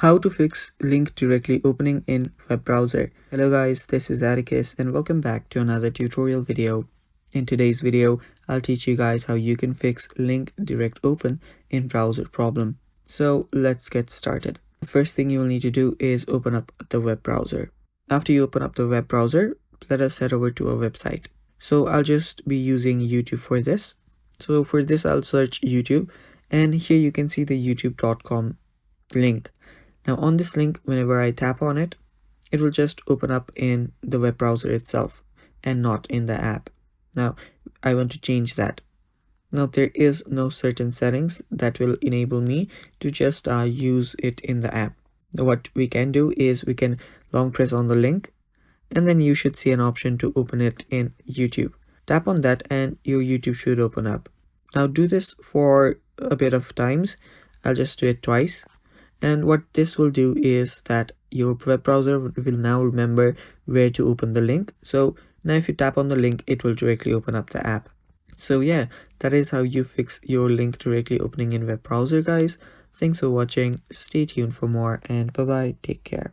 How to fix link directly opening in web browser. Hello guys, this is Atticus and welcome back to another tutorial video. In today's video, I'll teach you guys how you can fix link direct open in browser problem. So let's get started. The first thing you'll need to do is open up the web browser. After you open up the web browser, let us head over to a website. So I'll just be using YouTube for this. So for this, I'll search YouTube and here you can see the youtube.com link. Now on this link, whenever I tap on it, it will just open up in the web browser itself and not in the app. Now I want to change that. Now there is no certain settings that will enable me to just use it in the app. What we can do is we can long press on the link and then you should see an option to open it in YouTube. Tap on that and your YouTube should open up. Now do this for a bit of times. I'll just do it twice. And what this will do is that your web browser will now remember where to open the link. So now if you tap on the link, it will directly open up the app. So yeah, that is how you fix your link directly opening in web browser, guys. Thanks for watching. Stay tuned for more and bye bye. Take care.